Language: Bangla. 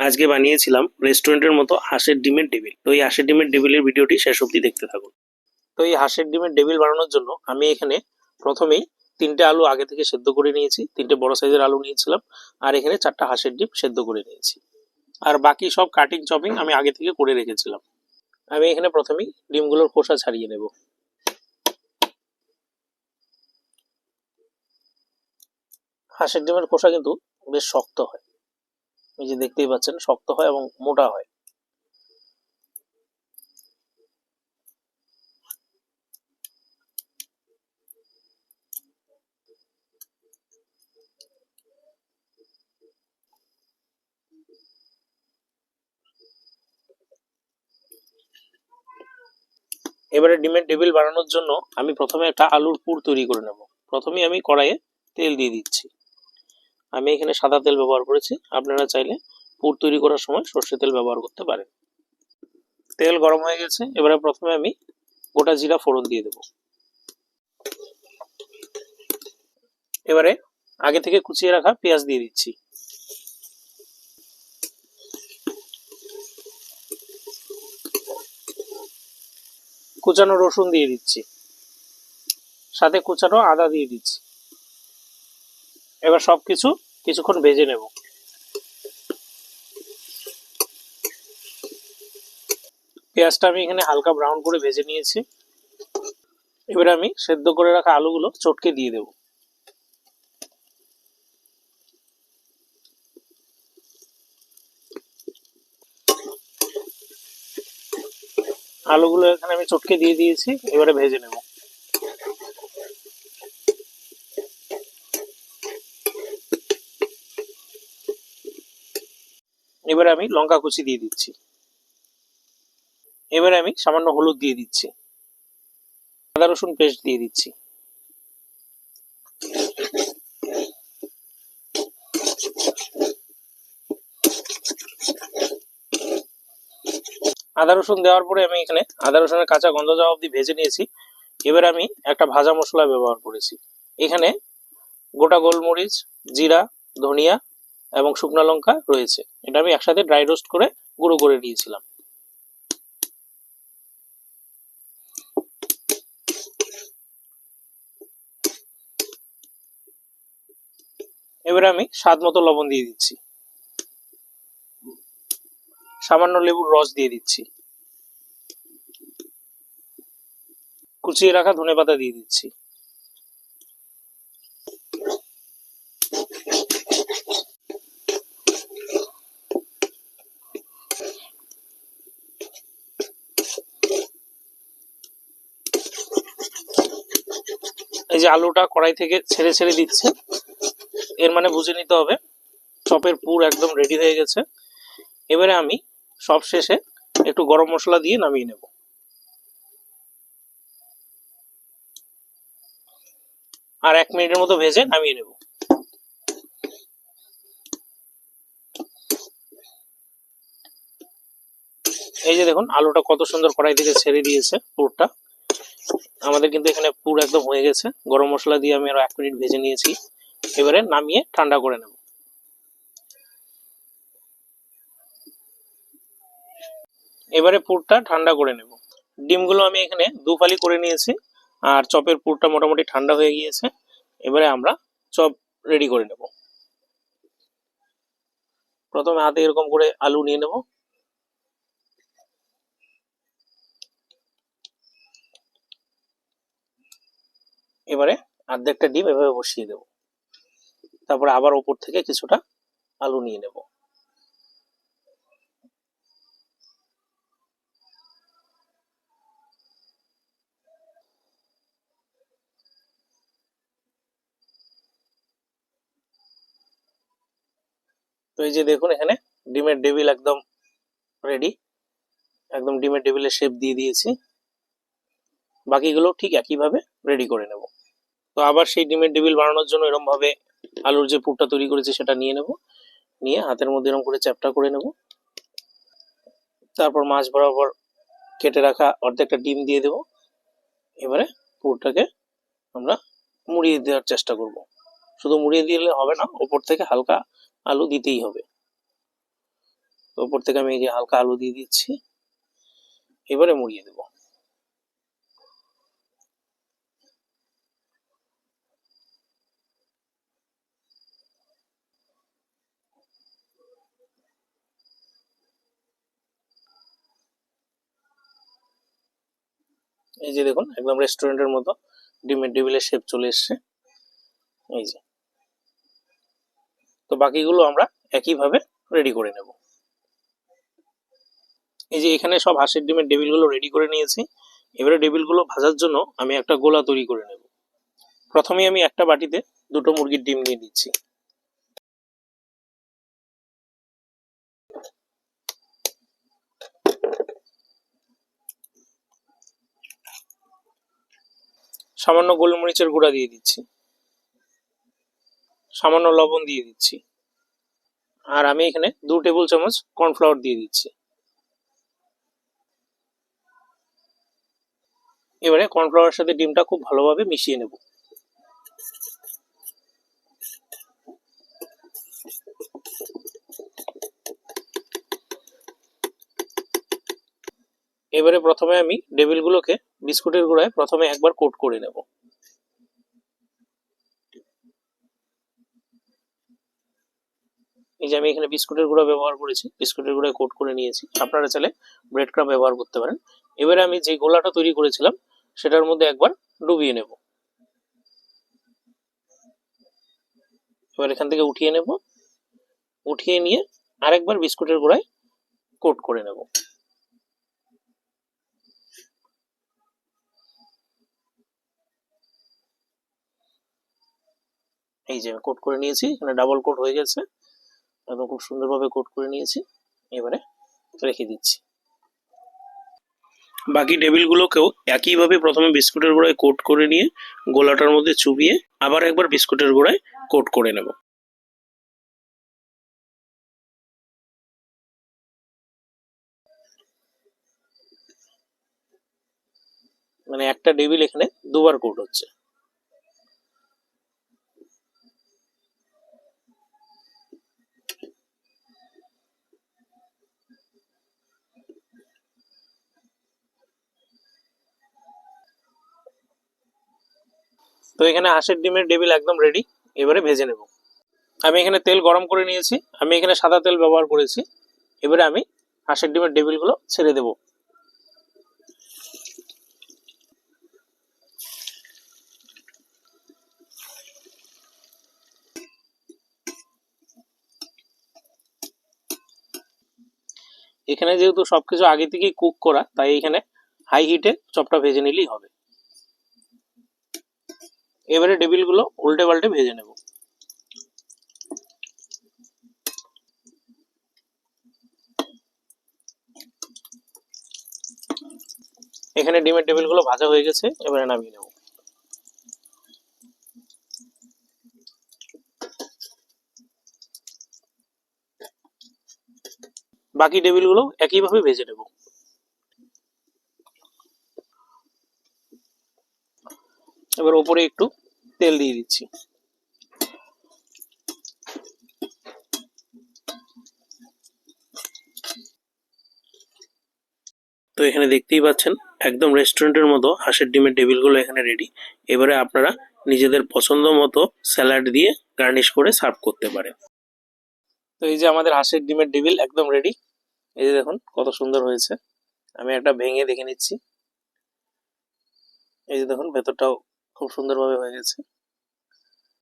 আজকে বানিয়েছিলাম রেস্টুরেন্টের মতো হাঁসের ডিমের টেবিল। তো এই হাঁসের ডিমের টেবিলের ভিডিওটি শেষ অবধি দেখতে থাকুন। তো এই হাঁসের ডিমের টেবিল বানানোর জন্য আমি এখানে প্রথমেই 3টে আলু আগে থেকে সেদ্ধ করে নিয়েছি। 3টে বড় সাইজের আলু নিয়েছিলাম, আর এখানে 4টা হাঁসের ডিম সেদ্ধ করে নিয়েছি। আর বাকি সব কাটিং চপিং আমি আগে থেকে করে রেখেছিলাম। আমি এখানে প্রথমেই ডিমগুলোর খোসা ছাড়িয়ে নেব। হাঁসের ডিমের খোসা কিন্তু বেশ শক্ত হয়, এই যে দেখতেই পাচ্ছেন, শক্ত হয় এবং মোটা হয়। এবারে ডিমের টেবিল বানানোর জন্য আমি প্রথমে একটা আলুর পুর তৈরি করে নেব। প্রথমে আমি কড়াইয়ে তেল দিয়ে দিচ্ছি। আমি এখানে সাদা তেল ব্যবহার করেছি, আপনারা চাইলে পুর তৈরি করার সময় সর্ষের তেল ব্যবহার করতে পারেন। তেল গরম হয়ে গেছে, এবারে প্রথমে আমি গোটা জিরা ফোড়ন দিয়ে দেব। এবারে আগে থেকে কুচিয়ে রাখা পেঁয়াজ দিয়ে দিচ্ছি। কুচানো রসুন দিয়ে দিচ্ছি, সাথে কুচানো আদা দিয়ে দিচ্ছি। এবার সবকিছু কিছুক্ষণ ভেজে নেব। পেঁয়াজটা আমি এখানে হালকা ব্রাউন করে ভেজে নিয়েছি। এবারে আমি সেদ্ধ করে রাখা আলুগুলো চটকে দিয়ে দেব। আলুগুলো এখানে আমি চটকে দিয়ে দিয়েছি, এবারে ভেজে নেব। এবারে আমি লঙ্কা কুচি দিয়ে দিচ্ছি। এবারে আমি সামান্য হলুদ দিয়ে দিচ্ছি, আদা রসুন পেস্ট দিয়ে দিচ্ছি। আদা রসুন দেওয়ার পরে আমি এখানে আদা রসুনের কাঁচা গন্ধ যাওয়া অবধি ভেজে নিয়েছি। এবার আমি একটা ভাজা মশলা ব্যবহার করেছি। এখানে গোটা গোলমরিচ, জিরা, ধনিয়া এবং শুকনো লঙ্কা রয়েছে। এটা আমি একসাথে ড্রাই রোস্ট করে গুঁড়ো করে নিয়েছিলাম। এবারে আমি স্বাদ মতো লবণ দিয়ে দিচ্ছি, সামান্য লেবুর রস দিয়ে দিচ্ছি, কুচিয়ে রাখা ধনেপাতা দিয়ে দিচ্ছি। এই যে আলুটা কড়াই থেকে ছেড়ে ছেড়ে দিচ্ছে, এর মানে বুঝে নিতে হবে চপের পুর একদম রেডি হয়ে গেছে। এবারে আমি সব শেষে একটু গরম মশলা দিয়ে নামিয়ে নেব। আর 1 মিনিটের মতো ভেজে নামিয়ে নেব। এই যে দেখুন, আলুটা কত সুন্দর কড়াই থেকে ছেড়ে দিয়েছে পুরটা। আমাদের কিন্তু এখানে পুর একদম হয়ে গেছে। গরম মশলা দিয়ে আমি আরো 1 মিনিট ভেজে নিয়েছি। এবারে নামিয়ে ঠান্ডা করে নেব। এবারে পুরটা ঠান্ডা করে নেব। ডিমগুলো আমি এখানে 2 ফালি করে নিয়েছি, আর চপের পুরটা মোটামুটি ঠান্ডা হয়ে গিয়েছে। এবারে আমরা চপ রেডি করে নেব। প্রথমে হাতে এরকম করে আলু নিয়ে নেব। এবারে অর্ধেকটা ডিম এভাবে বসিয়ে দেব। তারপরে আবার উপর থেকে কিছুটা আলু নিয়ে নেব। তো এই যে দেখুন, এখানে ডিমের টেবিল একদম রেডি। একদম ডিমের টেবিলের শেপ দিয়ে দিয়েছি। বাকিগুলো ঠিক একইভাবে রেডি করে নেব। তো আবার সেই ডিমের টেবিল বানানোর জন্য এরকম ভাবে আলুর যে পুরটা তৈরি করেছি সেটা নিয়ে নেব। নিয়ে হাতের মধ্যে এরকম করে চ্যাপটা করে নেব। তারপর মাছ বরাবর কেটে রাখা অর্ধেকটা ডিম দিয়ে দেব। এবারে পুরটাকে আমরা মুড়িয়ে দেওয়ার চেষ্টা করব। শুধু মুড়িয়ে দিলে হবে না, ওপর থেকে হালকা আলু দিতেই হবে। তো উপর থেকে আমি এই যে হালকা আলু দিয়ে দিচ্ছি, এবারে মুড়িয়ে দেব। এই যে দেখুন একদম রেস্টুরেন্টের মতো ডিমের টেবিলের শেপ চলে এসছে। এই যে, তো বাকিগুলো আমরা একইভাবে রেডি করে নেব। এই যে এখানে সব হাঁসের ডিমের টেবিলগুলো রেডি করে নিয়েছি। এবারে টেবিলগুলো ভাজার জন্য আমি একটা গোলা তৈরি করে নেব। প্রথমেই আমি একটা বাটিতে দুটো মুরগির ডিম নিয়ে দিচ্ছি। সামান্য গোলমরিচের গুঁড়া দিয়ে দিচ্ছি, সামান্য লবণ দিয়ে দিচ্ছি, আর আমি এখানে 2 টেবিল চামচ কর্নফ্লাওয়ার দিয়ে দিচ্ছি। এবারে কর্নফ্লাওয়ারের সাথে ডিমটা খুব ভালোভাবে মিশিয়ে নেব। এবারে প্রথমে আমি টেবিলগুলোকে বিস্কুটের গুঁড়ায় প্রথমে একবার কোট করে নেব। এই যে আমি এখানে বিস্কুটের গুঁড়া ব্যবহার করেছি, বিস্কুটের গুঁড়ায় কোট করে নিয়েছি। আপনারা চাইলে ব্রেড ক্রাম্ব ব্যবহার করতে পারেন। এবারে আমি যে গোলাটা তৈরি করেছিলাম সেটার মধ্যে একবার ডুবিয়ে নেব। এবার এখান থেকে উঠিয়ে নেব, উঠিয়ে নিয়ে আরেকবার বিস্কুটের গুঁড়ায় কোট করে নেব। এই যে কোট করে নিয়েছি, এখানে ডাবল কোট হয়ে গেছে, একদম খুব সুন্দরভাবে কোট করে নিয়েছি। এবারে রেখে দিচ্ছি। বাকি টেবিলগুলোকেও একইভাবে প্রথমে বিস্কুটের গুঁড়ায় কোট করে নিয়ে গোলাটার মধ্যে চুবিয়ে আবার একবার বিস্কুটের গুঁড়ায় কোট করে নেব। মানে একটা টেবিল এখানে দুবার কোট হচ্ছে। তো এখানে হাঁসের ডিমের টেবিল একদম রেডি। এবারে ভেজে নেব। আমি এখানে তেল গরম করে নিয়েছি, আমি এখানে সাদা তেল ব্যবহার করেছি। এবারে আমি হাঁসের ডিমের টেবিলগুলো ছেড়ে দেব। এখানে যেহেতু সবকিছু আগে থেকেই কুক করা, তাই এখানে হাই হিটে চপটা ভেজে নিলেই হবে। এবারে টেবিলগুলো উল্টে পাল্টে ভেজে নেব। এখানে ডিমের টেবিলগুলো ভাজা হয়ে গেছে, এবারে নামিয়ে নেব। বাকি টেবিলগুলো একইভাবে ভেজে নেব। এবার উপরে একটু তেল দিয়ে দিচ্ছি। তো এখানে দেখতেই পাচ্ছেন একদম রেস্টুরেন্টের মতো হাঁসের ডিমের টেবিলগুলো এখানে রেডি। এবারে আপনারা নিজেদের পছন্দ মতো স্যালাড দিয়ে গার্নিশ করে সার্ভ করতে পারেন। তো এই যে আমাদের হাঁসের ডিমের টেবিল একদম রেডি। এই যে দেখুন কত সুন্দর হয়েছে। আমি একটা ভেঙে দেখে নিচ্ছি। এই যে দেখুন ভেতরটাও খুব সুন্দরভাবে হয়ে গেছে।